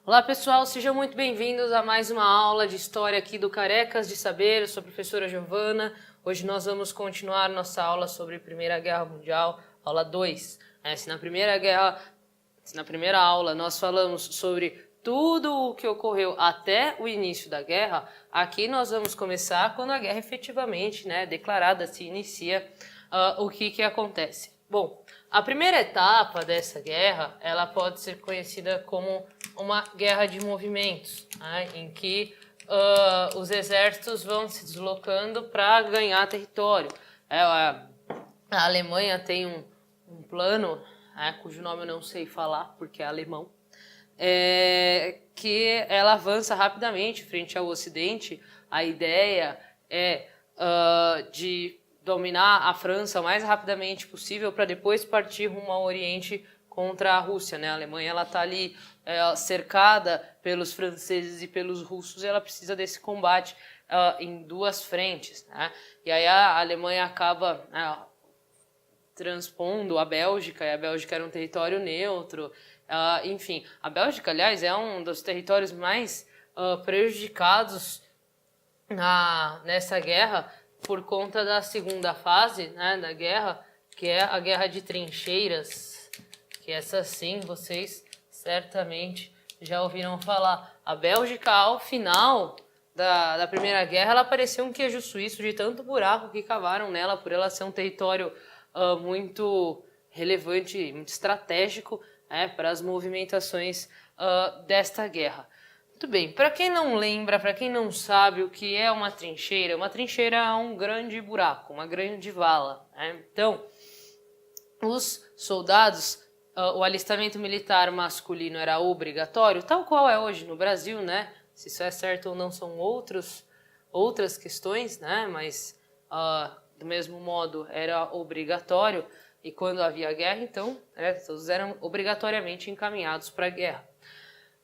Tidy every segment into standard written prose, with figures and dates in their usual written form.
Olá pessoal, sejam muito bem-vindos a mais uma aula de História aqui do Carecas de Saber. Eu sou a professora Giovana. Hoje nós vamos continuar nossa aula sobre a Primeira Guerra Mundial, aula 2. Se na primeira aula nós falamos sobre tudo o que ocorreu até o início da guerra, aqui nós vamos começar quando a guerra efetivamente, declarada, se inicia, o que acontece. Bom, a primeira etapa dessa guerra, ela pode ser conhecida como uma guerra de movimentos, em que os exércitos vão se deslocando para ganhar território. A Alemanha tem um plano, cujo nome eu não sei falar porque é alemão, que ela avança rapidamente frente ao Ocidente. A ideia é de dominar a França o mais rapidamente possível para depois partir rumo ao Oriente contra a Rússia. A Alemanha está ali cercada pelos franceses e pelos russos, e ela precisa desse combate em duas frentes. E aí a Alemanha acaba transpondo a Bélgica, e a Bélgica era um território neutro. Enfim, a Bélgica, aliás, é um dos territórios mais prejudicados nessa guerra por conta da segunda fase da guerra, que é a guerra de trincheiras, que essa sim vocês certamente já ouviram falar. A Bélgica, ao final da Primeira Guerra, ela parecia um queijo suíço de tanto buraco que cavaram nela, por ela ser um território muito relevante, muito estratégico para as movimentações desta guerra. Muito bem, para quem não lembra, para quem não sabe o que é uma trincheira é um grande buraco, uma grande vala. Então, os soldados, o alistamento militar masculino era obrigatório, tal qual é hoje no Brasil, Se isso é certo ou não são outras questões, mas do mesmo modo era obrigatório, e quando havia guerra, então, todos eram obrigatoriamente encaminhados para a guerra.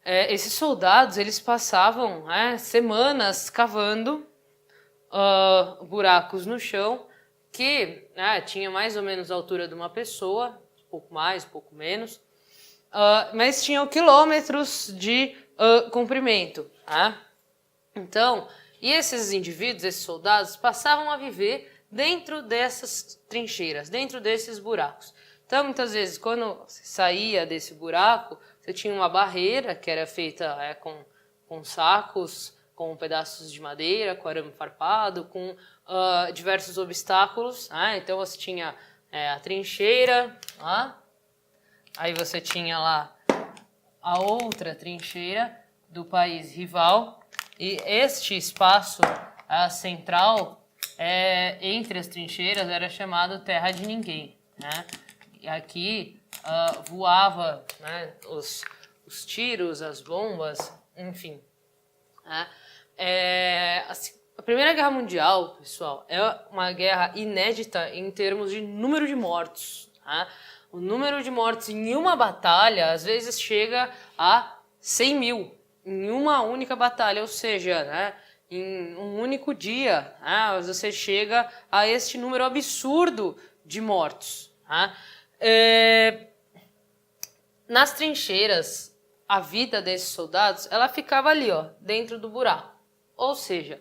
Esses soldados, eles passavam semanas cavando buracos no chão que tinha mais ou menos a altura de uma pessoa, um pouco mais, um pouco menos, mas tinham quilômetros de comprimento. Então, e esses indivíduos, esses soldados, passavam a viver dentro dessas trincheiras, dentro desses buracos. Então, muitas vezes, quando você saía desse buraco, você tinha uma barreira que era feita com sacos, com pedaços de madeira, com arame farpado, com diversos obstáculos. Então você tinha a trincheira, aí você tinha lá a outra trincheira do país rival, e este espaço central entre as trincheiras era chamado Terra de Ninguém. E aqui voava os tiros, as bombas, enfim. A Primeira Guerra Mundial, pessoal, é uma guerra inédita em termos de número de mortos. O número de mortos em uma batalha, às vezes, chega a 100 mil em uma única batalha, ou seja, em um único dia, você chega a este número absurdo de mortos. Nas trincheiras, a vida desses soldados, ela ficava ali, dentro do buraco. Ou seja,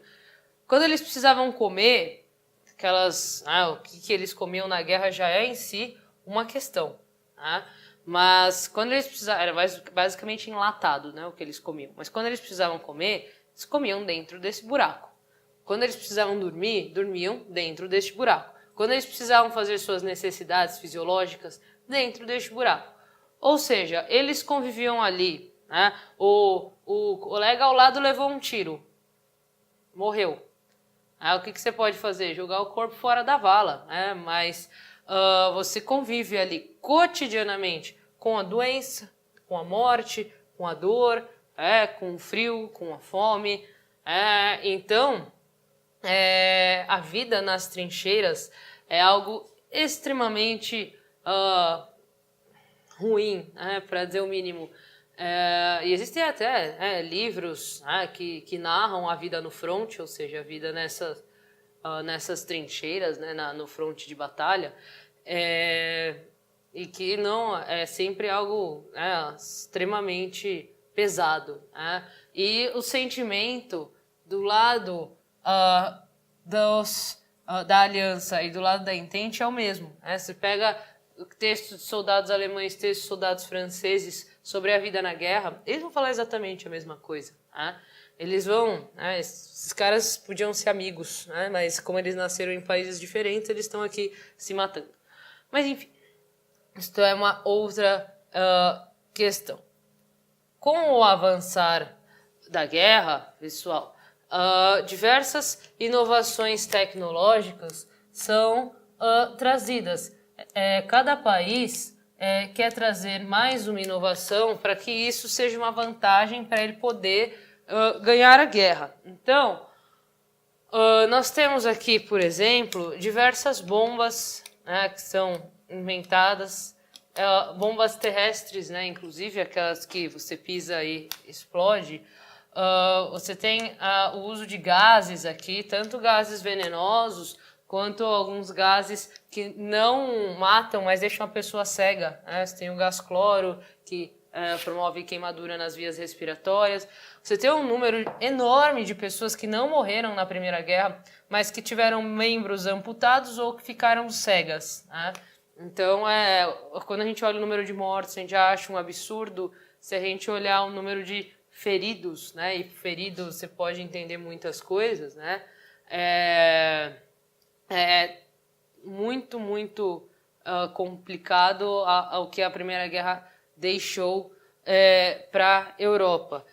quando eles precisavam comer, o que eles comiam na guerra já é em si uma questão. Mas quando eles precisavam, era basicamente enlatado, o que eles comiam. Mas quando eles precisavam comer, eles comiam dentro desse buraco. Quando eles precisavam dormir, dormiam dentro deste buraco. Quando eles precisavam fazer suas necessidades fisiológicas, dentro deste buraco. Ou seja, eles conviviam ali. O colega ao lado levou um tiro. Morreu. O que você pode fazer? Jogar o corpo fora da vala. Mas você convive ali cotidianamente com a doença, com a morte, com a dor, com o frio, com a fome. Então, a vida nas trincheiras é algo extremamente ruim, para dizer o mínimo. E existem até livros que narram a vida no front, ou seja, a vida nessas trincheiras, né, no fronte de batalha, e que não é sempre algo extremamente pesado. Né? E o sentimento do lado da aliança e do lado da Entente é o mesmo. Né? Você pega textos de soldados alemães, textos de soldados franceses sobre a vida na guerra, eles vão falar exatamente a mesma coisa. Né? Eles vão... Né? Esses caras podiam ser amigos, né? Mas como eles nasceram em países diferentes, eles estão aqui se matando. Mas, enfim, isso é uma outra questão. Com o avançar da guerra, pessoal, diversas inovações tecnológicas são trazidas. Cada país quer trazer mais uma inovação para que isso seja uma vantagem para ele poder ganhar a guerra. Então, nós temos aqui, por exemplo, diversas bombas, né, que são inventadas, bombas terrestres, né, inclusive aquelas que você pisa e explode. Você tem o uso de gases aqui, tanto gases venenosos quanto alguns gases que não matam, mas deixam a pessoa cega. Né? Você tem o gás cloro, que promove queimadura nas vias respiratórias. Você tem um número enorme de pessoas que não morreram na Primeira Guerra, mas que tiveram membros amputados ou que ficaram cegas. Né? Então, quando a gente olha o número de mortes, a gente acha um absurdo. Se a gente olhar o número de feridos, né? E feridos você pode entender muitas coisas, né? Muito, muito complicado o que a Primeira Guerra deixou para a Europa.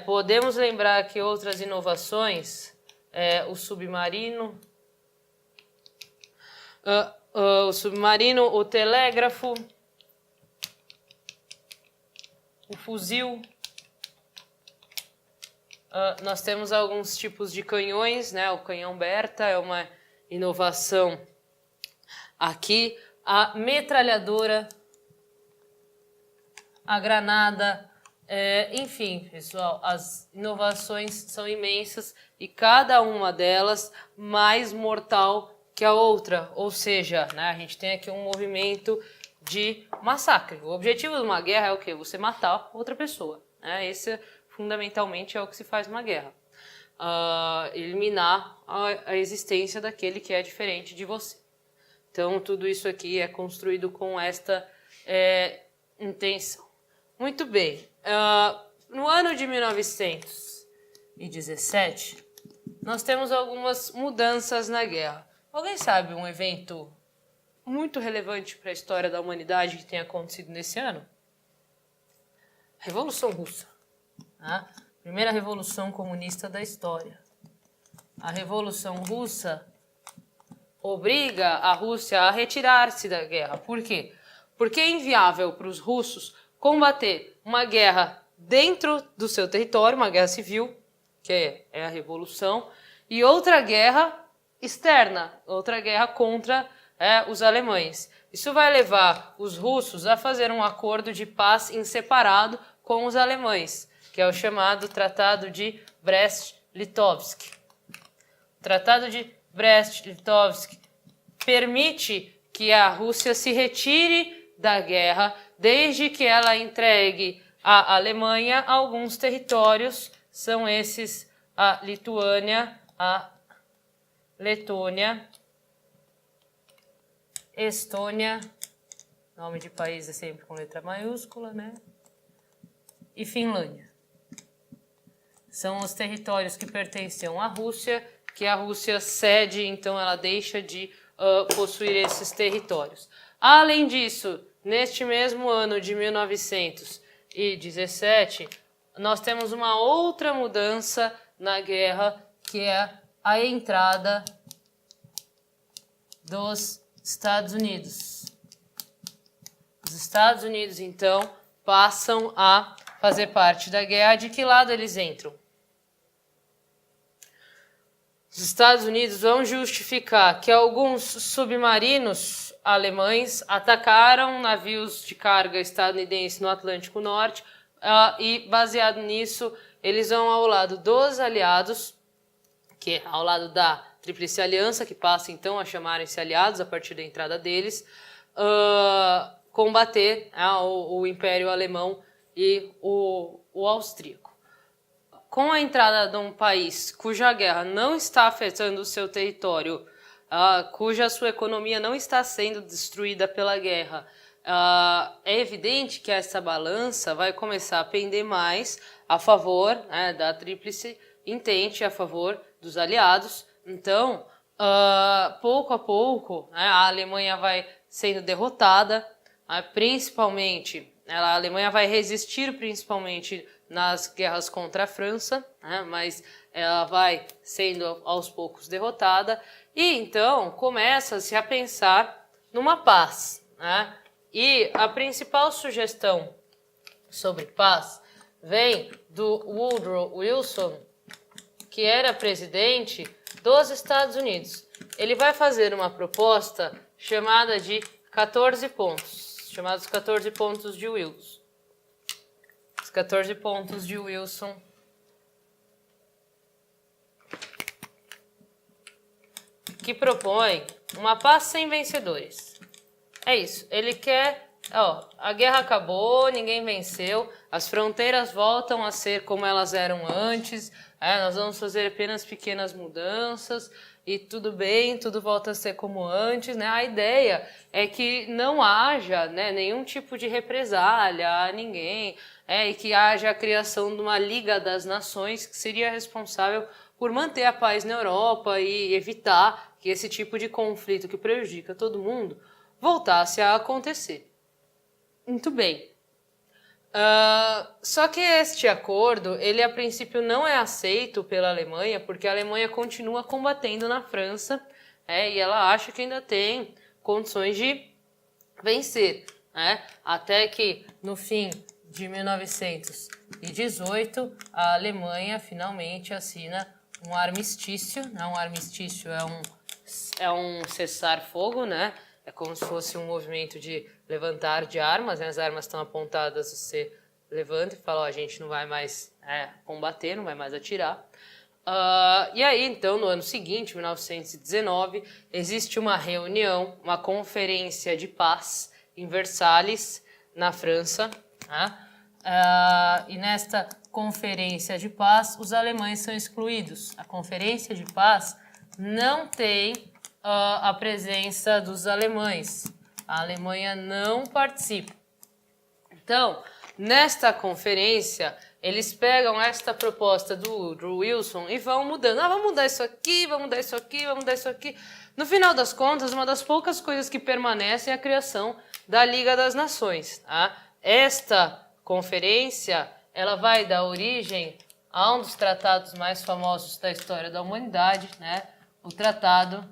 Podemos lembrar que outras inovações, o submarino, o telégrafo, o fuzil. Nós temos alguns tipos de canhões, né? O canhão Berta é uma inovação aqui. A metralhadora, a granada, enfim, pessoal, as inovações são imensas e cada uma delas mais mortal que a outra. Ou seja, né, a gente tem aqui um movimento de massacre. O objetivo de uma guerra é o quê? Você matar outra pessoa. Né? Esse, fundamentalmente, é o que se faz numa guerra. Eliminar a existência daquele que é diferente de você. Então, tudo isso aqui é construído com esta intenção. Muito bem. No ano de 1917, nós temos algumas mudanças na guerra. Alguém sabe um evento muito relevante para a história da humanidade que tenha acontecido nesse ano? Revolução Russa. A primeira revolução comunista da história. A Revolução Russa obriga a Rússia a retirar-se da guerra. Por quê? Porque é inviável para os russos combater uma guerra dentro do seu território, uma guerra civil, que é a Revolução, e outra guerra externa, outra guerra contra os alemães. Isso vai levar os russos a fazer um acordo de paz em separado com os alemães, que é o chamado Tratado de Brest-Litovsk. O Tratado de Brest-Litovsk permite que a Rússia se retire da guerra desde que ela entregue à Alemanha alguns territórios, são esses a Lituânia, a Letônia, Estônia, nome de país é sempre com letra maiúscula, né? E Finlândia. São os territórios que pertenciam à Rússia, que a Rússia cede, então ela deixa de possuir esses territórios. Além disso, neste mesmo ano de 1917, nós temos uma outra mudança na guerra, que é a entrada dos Estados Unidos. Os Estados Unidos, então, passam a fazer parte da guerra. De que lado eles entram? Os Estados Unidos vão justificar que alguns submarinos alemães atacaram navios de carga estadunidenses no Atlântico Norte e, baseado nisso, eles vão ao lado dos aliados, que é ao lado da Tríplice Aliança, que passa então a chamarem-se aliados a partir da entrada deles, combater o Império Alemão e o austríaco. Com a entrada de um país cuja guerra não está afetando o seu território, cuja sua economia não está sendo destruída pela guerra, é evidente que essa balança vai começar a pender mais a favor, né, da Tríplice Entente, a favor dos aliados. Então, pouco a pouco, né, a Alemanha vai sendo derrotada, principalmente, a Alemanha vai resistir principalmente nas guerras contra a França, né, mas ela vai sendo aos poucos derrotada, e então começa-se a pensar numa paz, né? E a principal sugestão sobre paz vem do Woodrow Wilson, que era presidente dos Estados Unidos. Ele vai fazer uma proposta chamada de 14 pontos, chamados 14 pontos de Wilson. Os 14 pontos de Wilson que propõe uma paz sem vencedores. É isso, ele quer, a guerra acabou, ninguém venceu, as fronteiras voltam a ser como elas eram antes, nós vamos fazer apenas pequenas mudanças e tudo bem, tudo volta a ser como antes, né? A ideia é que não haja, né, nenhum tipo de represália a ninguém, e que haja a criação de uma Liga das Nações que seria responsável por manter a paz na Europa e evitar que esse tipo de conflito que prejudica todo mundo voltasse a acontecer. Muito bem. Só que este acordo, ele a princípio não é aceito pela Alemanha, porque a Alemanha continua combatendo na França, e ela acha que ainda tem condições de vencer, né? Até que no fim de 1918 a Alemanha finalmente assina um armistício, né? Um armistício é um cessar-fogo, né? É como se fosse um movimento de levantar de armas, né? As armas estão apontadas, você levanta e fala, a gente não vai mais combater, não vai mais atirar. E aí, então, no ano seguinte, 1919, existe uma reunião, uma conferência de paz em Versalhes, na França, né? E nesta conferência de paz, os alemães são excluídos. A conferência de paz não tem a presença dos alemães. A Alemanha não participa. Então, nesta conferência, eles pegam esta proposta do Woodrow Wilson e vão mudando. Vamos mudar isso aqui, vamos mudar isso aqui, vamos mudar isso aqui. No final das contas, uma das poucas coisas que permanecem é a criação da Liga das Nações. Tá? Esta conferência, ela vai dar origem a um dos tratados mais famosos da história da humanidade, né? O Tratado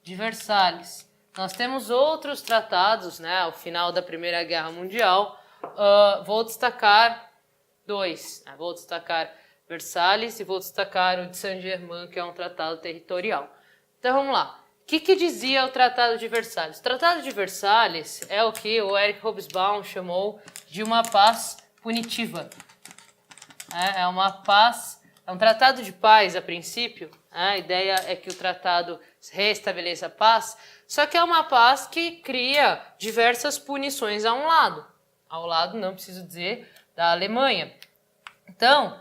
de Versalhes. Nós temos outros tratados, né, ao final da Primeira Guerra Mundial. Vou destacar dois. Vou destacar Versalhes e vou destacar o de Saint-Germain, que é um tratado territorial. Então vamos lá. O que dizia o Tratado de Versalhes? O Tratado de Versalhes é o que o Eric Hobsbawm chamou de uma paz punitiva. É uma paz, é um tratado de paz a princípio. A ideia é que o tratado restabeleça a paz, só que é uma paz que cria diversas punições a um lado. Ao lado, não preciso dizer, da Alemanha. Então,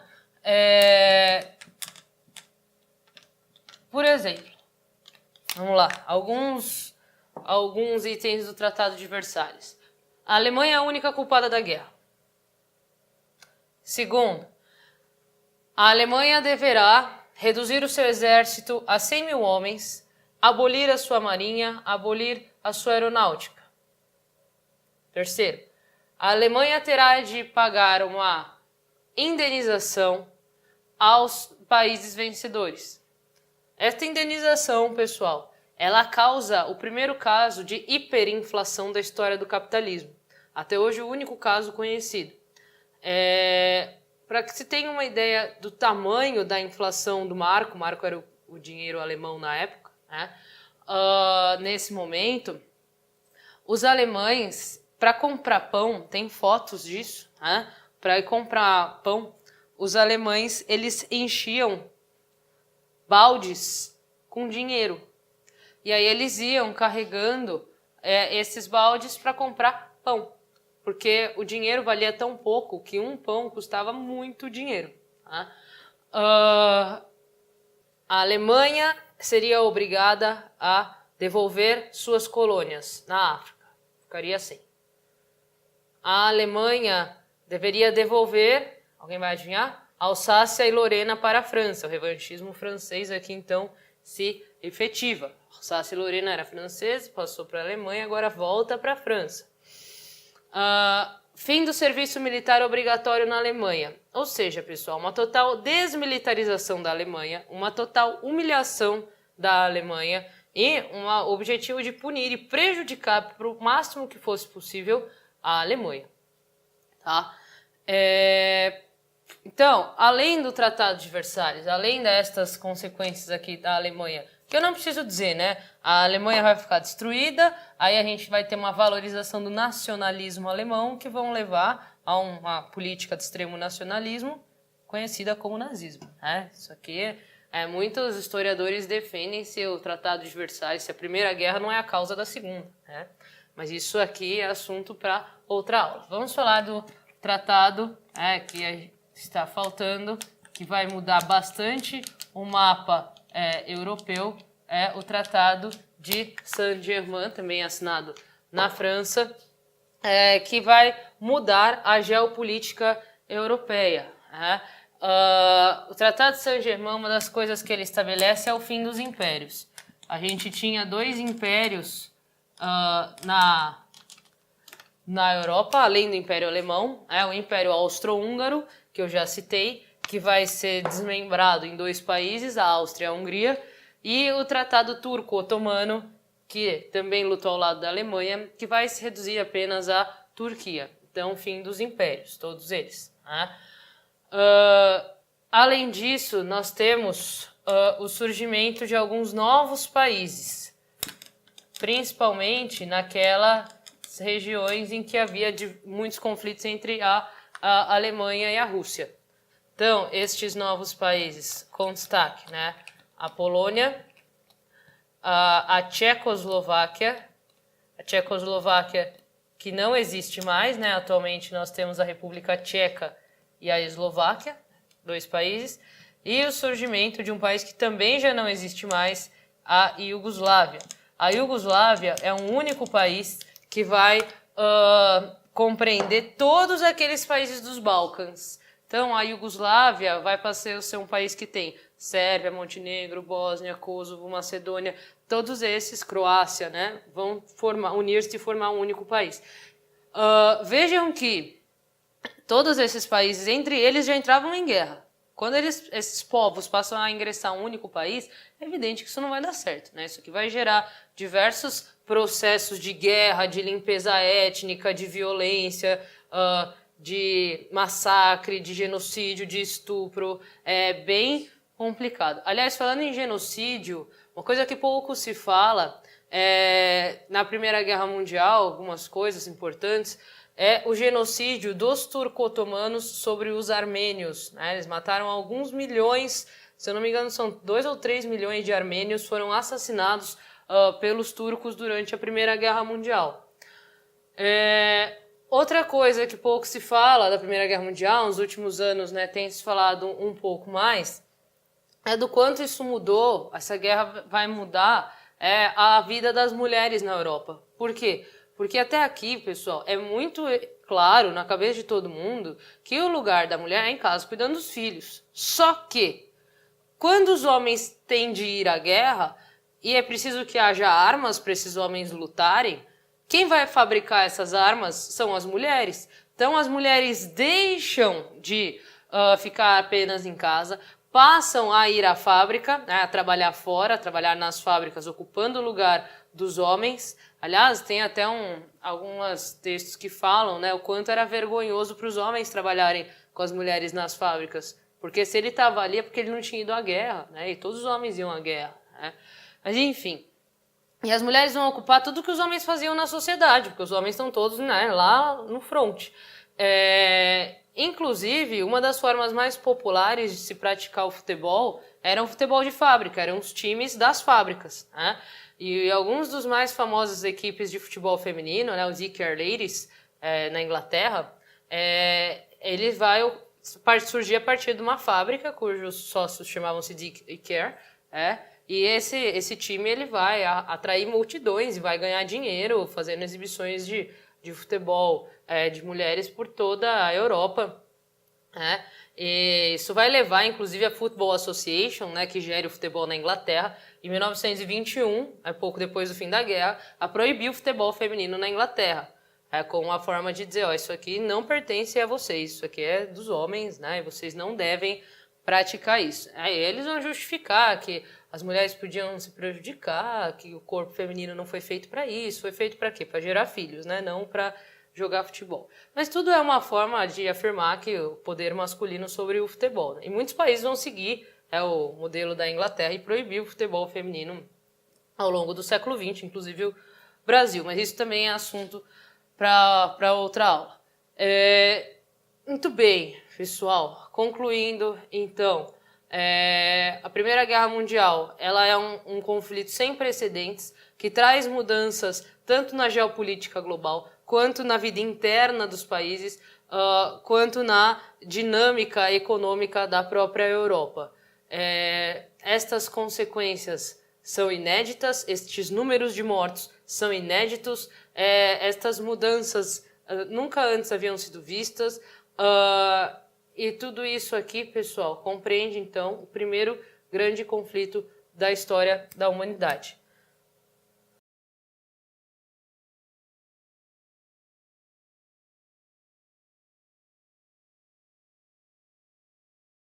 por exemplo, vamos lá, alguns itens do Tratado de Versalhes. A Alemanha é a única culpada da guerra. Segundo, a Alemanha deverá reduzir o seu exército a 100 mil homens, abolir a sua marinha, abolir a sua aeronáutica. Terceiro, a Alemanha terá de pagar uma indenização aos países vencedores. Esta indenização, pessoal, ela causa o primeiro caso de hiperinflação da história do capitalismo. Até hoje, o único caso conhecido. Para que se tenha uma ideia do tamanho da inflação do marco, o marco era o dinheiro alemão na época, né? Nesse momento, os alemães, para comprar pão, tem fotos disso, né? Para ir comprar pão, os alemães eles enchiam baldes com dinheiro. E aí eles iam carregando esses baldes para comprar pão, porque o dinheiro valia tão pouco que um pão custava muito dinheiro. Tá? A Alemanha seria obrigada a devolver suas colônias na África. Ficaria assim. A Alemanha deveria devolver, alguém vai adivinhar? Alsácia e Lorena para a França. O revanchismo francês aqui então se efetiva. Alsácia e Lorena era francesa, passou para a Alemanha, agora volta para a França. Fim do serviço militar obrigatório na Alemanha. Ou seja, pessoal, uma total desmilitarização da Alemanha, uma total humilhação da Alemanha e um objetivo de punir e prejudicar para o máximo que fosse possível a Alemanha. Tá? Então, além do Tratado de Versalhes, além destas consequências aqui da Alemanha, que eu não preciso dizer, né? A Alemanha vai ficar destruída, aí a gente vai ter uma valorização do nacionalismo alemão que vão levar a uma política de extremo nacionalismo conhecida como nazismo. Né? Isso aqui, muitos historiadores defendem se o Tratado de Versalhes, se a Primeira Guerra não é a causa da Segunda. Né? Mas isso aqui é assunto para outra aula. Vamos falar do tratado que está faltando, que vai mudar bastante o mapa europeu, o Tratado de Saint-Germain, também assinado na França, que vai mudar a geopolítica europeia. O Tratado de Saint-Germain, uma das coisas que ele estabelece é o fim dos impérios. A gente tinha 2 impérios na Europa, além do Império Alemão, o Império Austro-Húngaro, que eu já citei, que vai ser desmembrado em 2 países, a Áustria e a Hungria, e o Tratado Turco-Otomano, que também lutou ao lado da Alemanha, que vai se reduzir apenas à Turquia. Então, fim dos impérios, todos eles. Né? Além disso, nós temos o surgimento de alguns novos países, principalmente naquelas regiões em que havia muitos conflitos entre a Alemanha e a Rússia. Então, estes novos países com destaque, né? A Polônia, a Tchecoslováquia que não existe mais, né? Atualmente nós temos a República Tcheca e a Eslováquia, 2 países, e o surgimento de um país que também já não existe mais, a Iugoslávia. A Iugoslávia é um único país que vai compreender todos aqueles países dos Balcãs. Então, a Iugoslávia vai passar a ser um país que tem Sérvia, Montenegro, Bósnia, Kosovo, Macedônia, todos esses, Croácia, né, vão unir-se e formar um único país. Vejam que todos esses países, entre eles, já entravam em guerra. Quando esses povos passam a ingressar um único país, é evidente que isso não vai dar certo. Né? Isso aqui vai gerar diversos processos de guerra, de limpeza étnica, de violência, de massacre, de genocídio, de estupro. É bem complicado. Aliás, falando em genocídio, uma coisa que pouco se fala na Primeira Guerra Mundial, algumas coisas importantes, é o genocídio dos turco-otomanos sobre os armênios. Né? Eles mataram alguns milhões, se eu não me engano são 2 ou 3 milhões de armênios foram assassinados pelos turcos durante a Primeira Guerra Mundial. Outra coisa que pouco se fala da Primeira Guerra Mundial, nos últimos anos, né, tem se falado um pouco mais, é do quanto isso mudou, essa guerra vai mudar a vida das mulheres na Europa. Por quê? Porque até aqui, pessoal, é muito claro na cabeça de todo mundo que o lugar da mulher é em casa cuidando dos filhos. Só que, quando os homens têm de ir à guerra e é preciso que haja armas para esses homens lutarem, quem vai fabricar essas armas são as mulheres. Então, as mulheres deixam de ficar apenas em casa, passam a ir à fábrica, né, a trabalhar fora, a trabalhar nas fábricas, ocupando o lugar dos homens. Aliás, tem até alguns textos que falam, né, o quanto era vergonhoso para os homens trabalharem com as mulheres nas fábricas. Porque se ele estava ali é porque ele não tinha ido à guerra, né, e todos os homens iam à guerra. Né? Mas enfim, e as mulheres vão ocupar tudo que os homens faziam na sociedade, porque os homens estão todos, né, lá no front. Inclusive, uma das formas mais populares de se praticar o futebol era um futebol de fábrica, eram os times das fábricas, né? E alguns dos mais famosos equipes de futebol feminino, né, os Care Ladies, na Inglaterra, ele vai surgir a partir de uma fábrica cujos sócios chamavam-se de Care, e esse time ele vai atrair multidões e vai ganhar dinheiro fazendo exibições de futebol de mulheres por toda a Europa. E isso vai levar, inclusive, a Football Association, né, que gere o futebol na Inglaterra, em 1921, pouco depois do fim da guerra, a proibir o futebol feminino na Inglaterra, com uma forma de dizer, isso aqui não pertence a vocês, isso aqui é dos homens, né, e vocês não devem praticar isso. Aí eles vão justificar que as mulheres podiam se prejudicar, que o corpo feminino não foi feito para isso, foi feito para quê? Para gerar filhos, né, não para jogar futebol. Mas tudo é uma forma de afirmar que o poder masculino sobre o futebol, né? E muitos países vão seguir o modelo da Inglaterra e proibir o futebol feminino ao longo do século XX, inclusive o Brasil. Mas isso também é assunto para outra aula. Muito bem, pessoal. Concluindo, então, a Primeira Guerra Mundial ela é um conflito sem precedentes que traz mudanças tanto na geopolítica global quanto na vida interna dos países, quanto na dinâmica econômica da própria Europa. Estas consequências são inéditas, estes números de mortos são inéditos, estas mudanças nunca antes haviam sido vistas, e tudo isso aqui, pessoal, compreende então o primeiro grande conflito da história da humanidade.